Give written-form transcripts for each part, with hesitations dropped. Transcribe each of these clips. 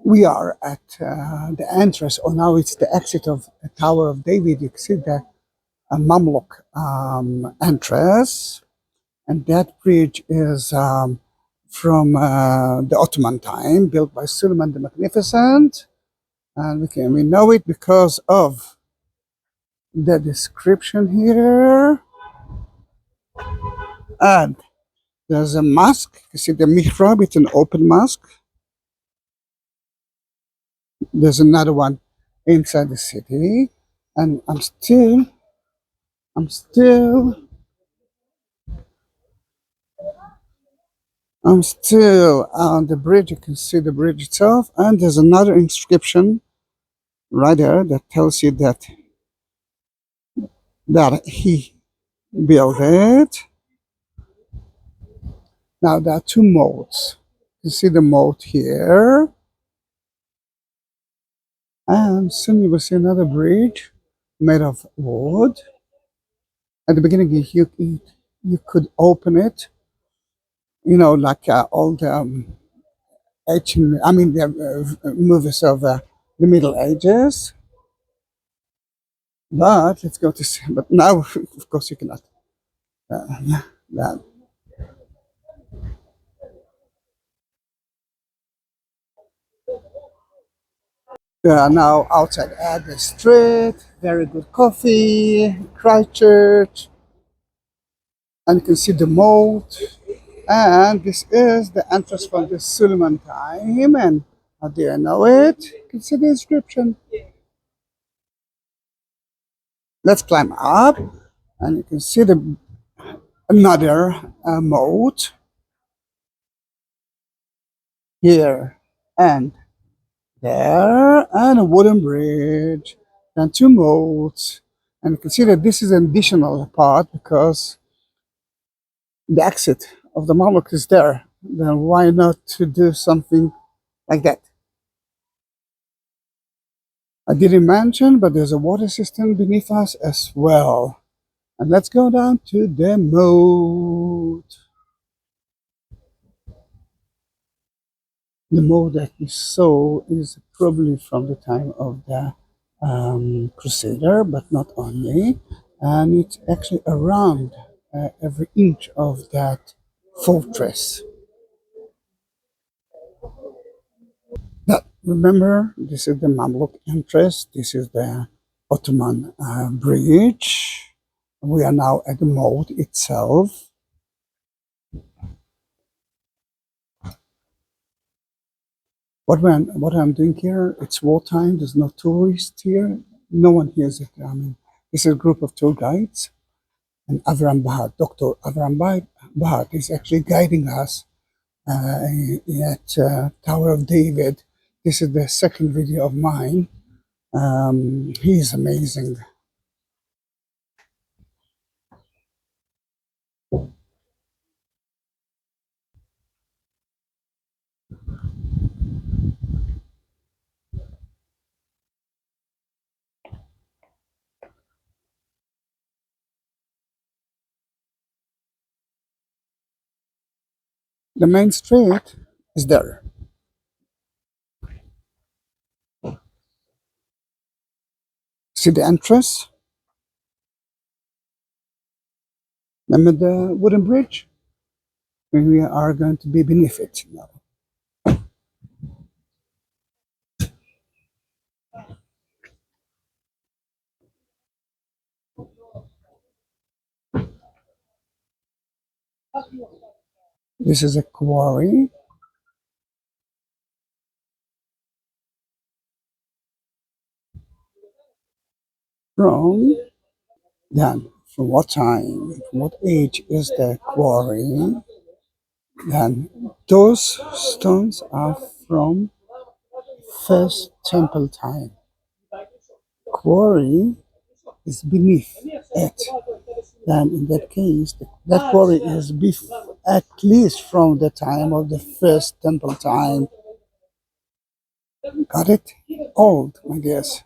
We are at the entrance, or now it's the exit of the Tower of David. You can see the Mamluk entrance, and that bridge is from the Ottoman time, built by Suleiman the Magnificent, and we know it because of the description here. And there's a mosque. You see the mihrab, it's an open mosque. There's another one inside the city. And I'm still on the bridge. You can see the bridge itself. And there's another inscription right there that tells you that he built it. Now there are two moats. You see the moat here. And soon you will see another bridge made of wood. At the beginning, you could open it, like all the the movies of the Middle Ages. But let's go to see. But now, of course, you cannot. That. We are now outside at the street. Very good coffee, Christchurch, and you can see the moat. And this is the entrance from the Suleiman time. And how do you know it? You can see the inscription. Let's climb up, and you can see another moat here and there, and a wooden bridge, and two moats. And you can see that this is an additional part because the exit of the Mamluk is there. Then why not to do something like that? I didn't mention, but there's a water system beneath us as well. And let's go down to the moat. The moat that we saw is probably from the time of the Crusader, but not only. And it's actually around every inch of that fortress. But remember, this is the Mamluk entrance. This is the Ottoman bridge. We are now at the moat itself. What I'm doing here, it's wartime. There's no tourists here. No one hears it. This is a group of tour guides. And Avram Bahat, Dr. Avram Bahat is actually guiding us at Tower of David. This is the second video of mine. He's amazing. The main street is there. See the entrance? Remember the wooden bridge? We are going to be beneath it now. This is a quarry. From what time, from what age is the quarry? Then those stones are from first temple time. Quarry is beneath it. Then in that case, that quarry is at least from the time of the first temple time. Got it? Old, I guess.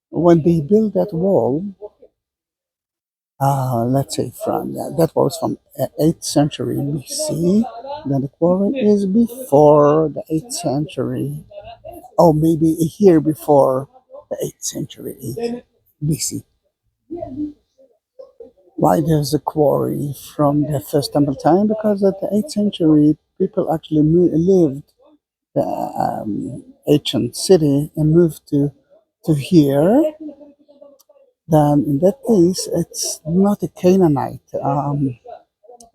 When they built that wall, let's say that was from 8th century BC, Then the quarry is before the 8th century, or maybe a year before the 8th century BC. Why there's a quarry from the first temple time? Because at the 8th century, people actually lived the ancient city and moved to here. Then in that case, it's not a Canaanite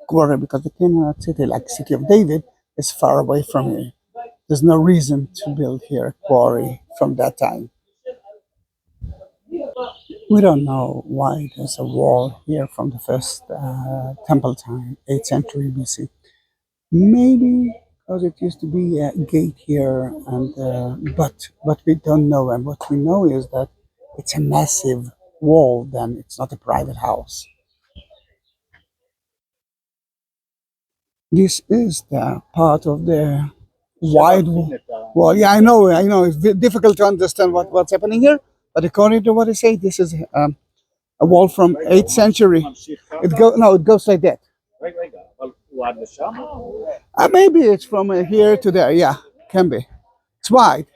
quarry because the Canaanite city, like city of David, is far away from here. There's no reason to build here a quarry from that time. We don't know why there's a wall here from the first temple time, 8th century BC. Maybe because it used to be a gate here, and but we don't know. And what we know is that it's a massive wall. Then it's not a private house. This is the part of the wide wall. Yeah, I know. I know. It's difficult to understand what's happening here. But according to what I say, this is a wall from 8th century. It goes like that. Maybe it's from here to there. Yeah, can be. It's wide.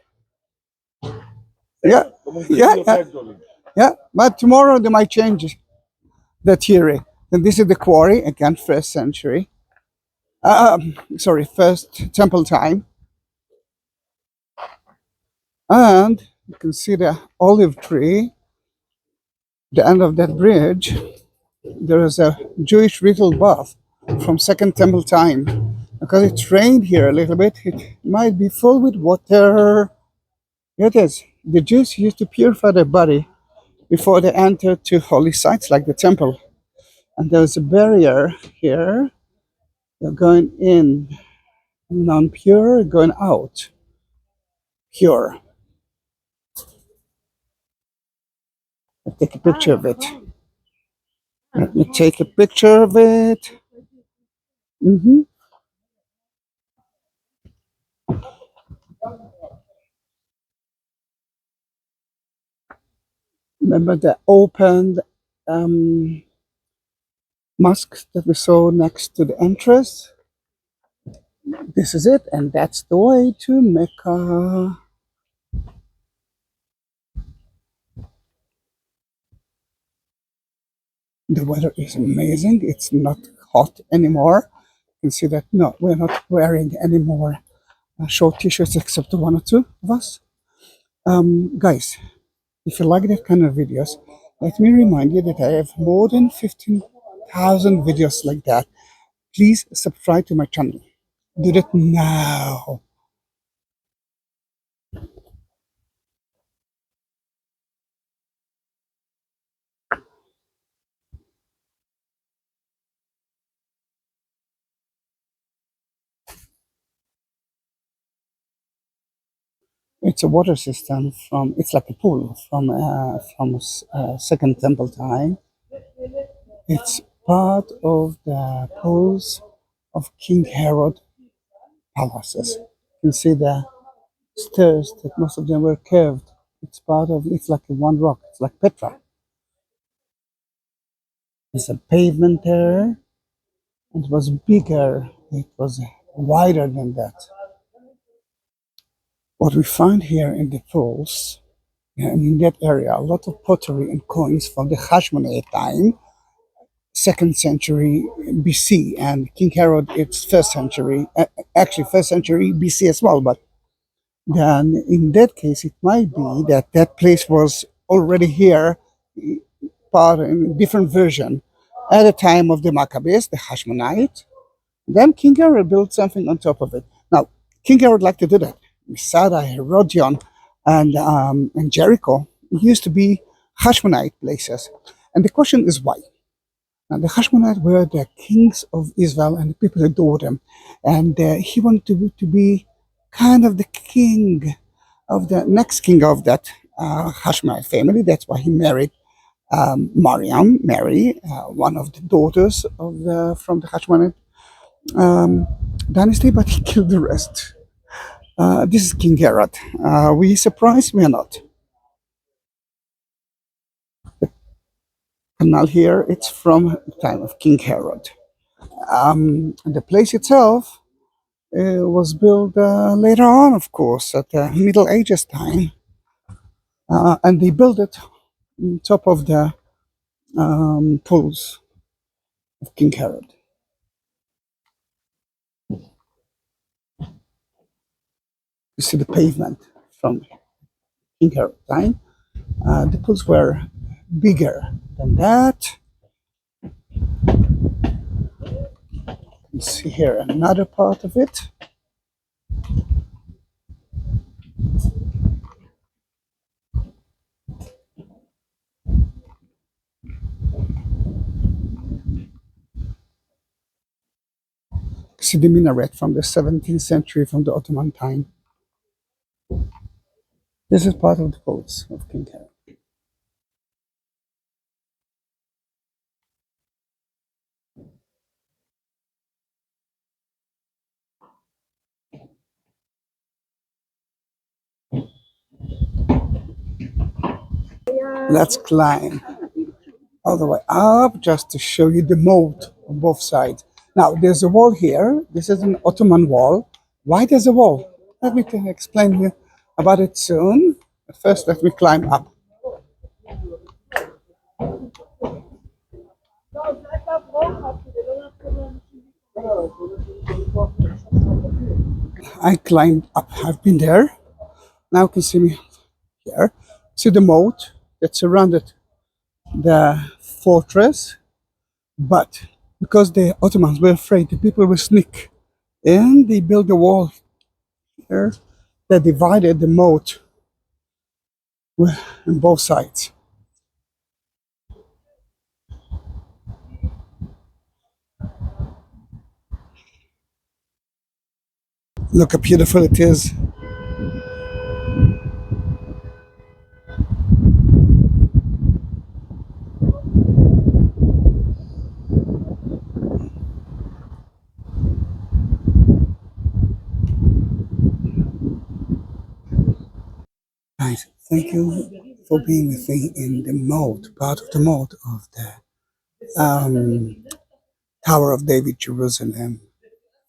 Yeah, yeah. Yeah, but tomorrow they might change the theory. And this is the quarry, again, first century. Sorry, first temple time. And you can see the olive tree, the end of that bridge. There is a Jewish ritual bath from second temple time. Because it's rained here a little bit, it might be full with water. Here it is. The Jews used to purify their body before they entered to holy sites like the temple. And there's a barrier here. You're going in non-pure, going out pure. I'll take a picture of it. Let me take a picture of it. hmm Remember the opened mosque that we saw next to the entrance? This is it, and that's the way to Mecca. The weather is amazing. It's not hot anymore. You can see that no, we're not wearing any more short t-shirts except one or two of us. Guys, if you like that kind of videos, let me remind you that I have more than 15,000 videos like that. Please subscribe to my channel. Do that now. It's a water system from. It's like a pool from Second Temple time. It's part of the pools of King Herod palaces. You can see the stairs that most of them were curved. It's part of. It's like a one rock. It's like Petra. There's a pavement there. It was bigger. It was wider than that. What we find here in the pools, and in that area, a lot of pottery and coins from the Hasmonean time, second century BC, and King Herod, it's first century, actually first century BC as well. But then in that case, it might be that that place was already here, part in a different version, at the time of the Maccabees, the Hashmonite. Then King Herod built something on top of it. Now, King Herod liked to do that. Masada, Herodian, and Jericho used to be Hashmonite places. And the question is why? Now, the Hashmonites were the kings of Israel and the people adored them. And he wanted to be kind of the king of the next king of that Hashmonite family. That's why he married Mary, one of the daughters of from the Hashmonite dynasty, but he killed the rest. This is King Herod. We surprised? We are not. Canal here, it's from the time of King Herod. The place itself, was built later on, of course, at the Middle Ages time, and they built it on top of the pools of King Herod. You see the pavement from King Herod time. The pools were bigger than that. You see here another part of it. See the minaret from the 17th century, from the Ottoman time. This is part of the pools of King Herod. Let's climb all the way up just to show you the moat on both sides. Now, there's a wall here. This is an Ottoman wall. Why there's a wall? Let me explain you about it soon. But first, let me climb up. I climbed up. I've been there. Now you can see me here. See the moat that surrounded the fortress. But because the Ottomans were afraid the people would sneak in, they built a wall here that divided the moat on both sides. Look how beautiful it is. Guys, thank you for being with me in the moat, part of the moat of the Tower of David, Jerusalem.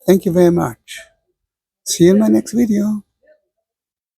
Thank you very much. See you in my next video.